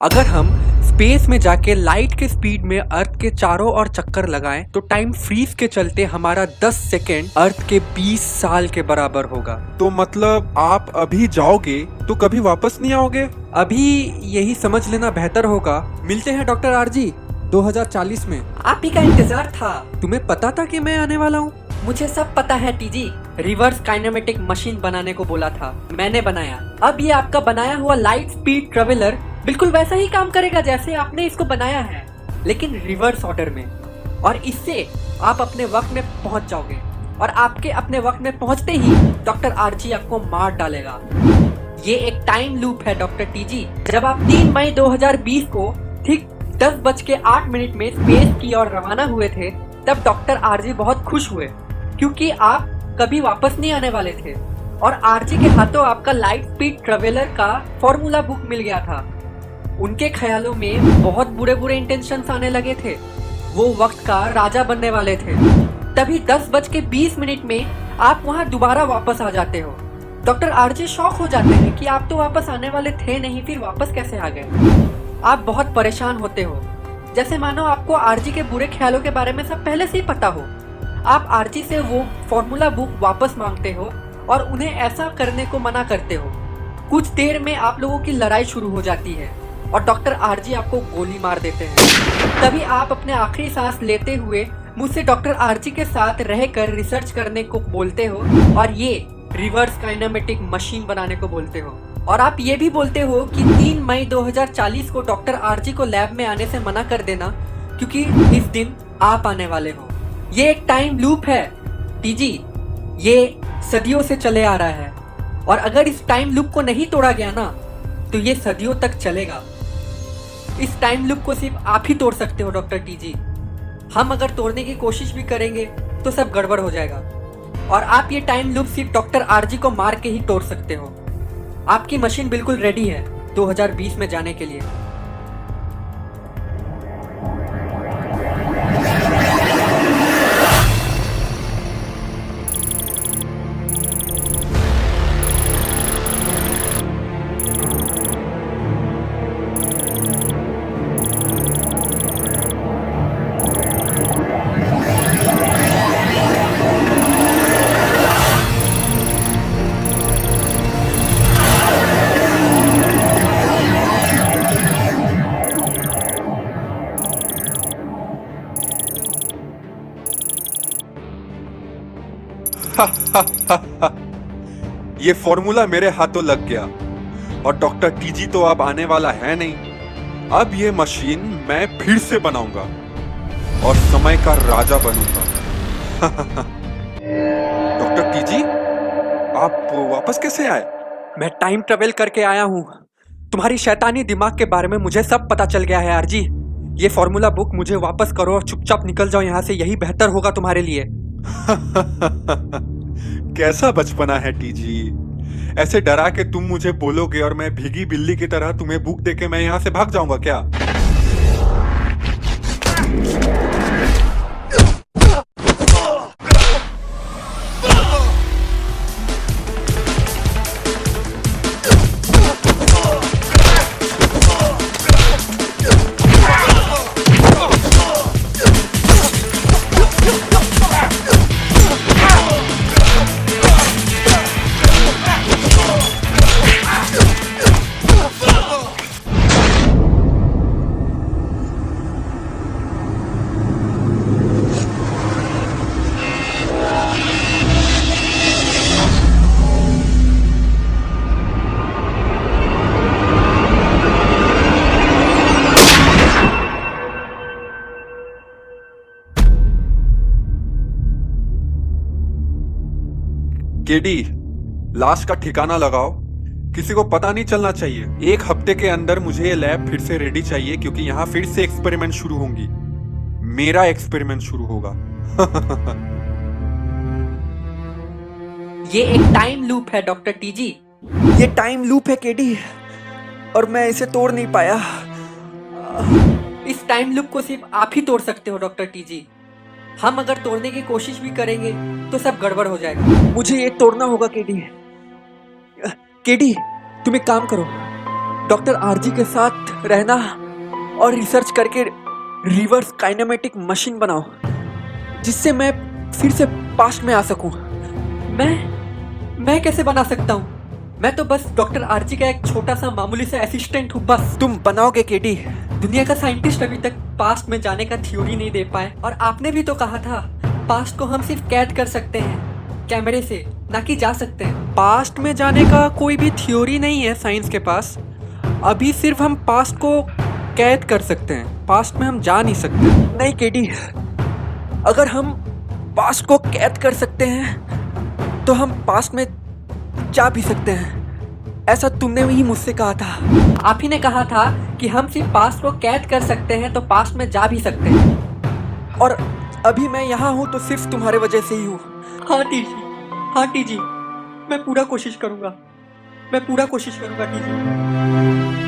अगर हम स्पेस में जाके लाइट के स्पीड में अर्थ के चारों ओर चक्कर लगाएं तो टाइम फ्रीज के चलते हमारा 10 सेकेंड अर्थ के 20 साल के बराबर होगा। तो मतलब आप अभी जाओगे तो कभी वापस नहीं आओगे? अभी यही समझ लेना बेहतर होगा। मिलते हैं डॉक्टर आरजी 2040 में। आप ही का इंतजार था। तुम्हें पता था कि मैं आने वाला हूँ? मुझे सब पता है टीजी। रिवर्स काइनेमेटिक मशीन बनाने को बोला था, मैंने बनाया। अब ये आपका बनाया हुआ लाइट स्पीड ट्रेवलर बिल्कुल वैसा ही काम करेगा जैसे आपने इसको बनाया है, लेकिन रिवर्स ऑर्डर में। और इससे आप अपने वक्त में पहुंच जाओगे और आपके अपने वक्त में पहुंचते ही डॉक्टर आरजी आपको मार डालेगा। ये एक टाइम लूप है डॉक्टर टीजी। जब आप 3 मई 2020 को ठीक 10:08 में स्पेस की ओर रवाना हुए थे, तब डॉक्टर आरजी बहुत खुश हुए क्योंकि आप कभी वापस नहीं आने वाले थे और आरजी के हाथों आपका लाइट स्पीड ट्रेवलर का फॉर्मूला बुक मिल गया था। उनके ख्यालों में बहुत बुरे बुरे इंटेंशंस आने लगे थे। वो वक्त का राजा बनने वाले थे। तभी 10:20 में आप वहां दोबारा वापस आ जाते हो। डॉक्टर आरजी शॉक हो जाते हैं कि आप तो वापस आने वाले थे नहीं, फिर वापस कैसे आ गए। आप बहुत परेशान होते हो, जैसे मानो आपको आरजी के बुरे ख्यालों के बारे में सब पहले से ही पता हो। आप आरजी से वो फॉर्मूला बुक वापस मांगते हो और उन्हें ऐसा करने को मना करते हो। कुछ देर में आप लोगों की लड़ाई शुरू हो जाती है और डॉक्टर आरजी आपको गोली मार देते हैं। तभी आप अपने आखिरी सांस लेते हुए मुझसे डॉक्टर आरजी के साथ रहकर रिसर्च करने को बोलते हो और ये रिवर्स काइनेमेटिक मशीन बनाने को बोलते हो। और आप ये भी बोलते हो कि 3 मई 2040 को डॉक्टर आरजी को लैब में आने से मना कर देना क्योंकि इस दिन आप आने वाले हो। ये एक टाइम लूप है टीजी, ये सदियों से चले आ रहा है और अगर इस टाइम लूप को नहीं तोड़ा गया ना तो ये सदियों तक चलेगा। इस टाइम लूप को सिर्फ आप ही तोड़ सकते हो डॉक्टर टीजी। हम अगर तोड़ने की कोशिश भी करेंगे तो सब गड़बड़ हो जाएगा और आप ये टाइम लूप सिर्फ डॉक्टर आरजी को मार के ही तोड़ सकते हो। आपकी मशीन बिल्कुल रेडी है 2020 में जाने के लिए। ये फॉर्मूला मेरे हाथों लग गया और डॉक्टर टीजी तो अब आने वाला है नहीं। अब ये मशीन मैं फिर से बनाऊंगा और समय का राजा बनूंगा। डॉक्टर टीजी, आप वापस कैसे आए? मैं टाइम ट्रेवल करके आया हूँ। तुम्हारी शैतानी दिमाग के बारे में मुझे सब पता चल गया है आरजी। ये फॉर्मूला बुक मुझे वापस करो और चुपचाप निकल जाओ यहाँ से, यही बेहतर होगा तुम्हारे लिए। कैसा बचपना है टीजी, ऐसे डरा के तुम मुझे बोलोगे और मैं भीगी बिल्ली की तरह तुम्हें बुक देके मैं यहाँ से भाग जाऊंगा क्या? केडी, लाश का ठिकाना लगाओ, किसी को पता नहीं चलना चाहिए। 1 हफ्ते के अंदर मुझे ये लैब फिर से रेडी चाहिए क्योंकि यहाँ फिर से एक्सपेरिमेंट शुरू होंगी। मेरा एक्सपेरिमेंट शुरू होगा। ये एक टाइम लूप है डॉक्टर टीजी। ये टाइम लूप है केडी और मैं इसे तोड़ नहीं पाया। इस टाइम लूप को सिर्फ आप ही तोड़ सकते हो डॉक्टर टीजी। हम अगर तोड़ने की कोशिश भी करेंगे तो सब गड़बड़ हो जाएगा। मुझे ये तोड़ना होगा केडी। केडी, तुम एक काम करो, डॉक्टर आरजी के साथ रहना और रिसर्च करके रिवर्स काइनेमेटिक मशीन बनाओ जिससे मैं फिर से पास्ट में आ सकूं। मैं कैसे बना सकता हूँ? मैं तो बस डॉक्टर आरजी का एक छोटा सा मामूली सा असिस्टेंट हूँ बस। तुम बनाओगे केडी। दुनिया का साइंटिस्ट अभी तक पास्ट में जाने का थ्योरी नहीं दे पाए, और आपने भी तो कहा था पास्ट को हम सिर्फ कैद कर सकते हैं कैमरे से, ना कि जा सकते हैं। पास्ट में जाने का कोई भी थ्योरी नहीं है साइंस के पास। अभी सिर्फ हम पास्ट को कैद कर सकते हैं, पास्ट में हम जा नहीं सकते। नहीं केडी, अगर हम पास्ट को कैद कर सकते हैं तो हम पास्ट में जा भी सकते हैं। ऐसा तुमने ही मुझसे कहा था। आप ही ने कहा था कि हम सिर्फ पास्ट को कैद कर सकते हैं तो पास्ट में जा भी सकते हैं। और अभी मैं यहाँ हूँ तो सिर्फ तुम्हारे वजह से ही हूँ। हाँ टीजी, मैं पूरा कोशिश करूँगा टीजी।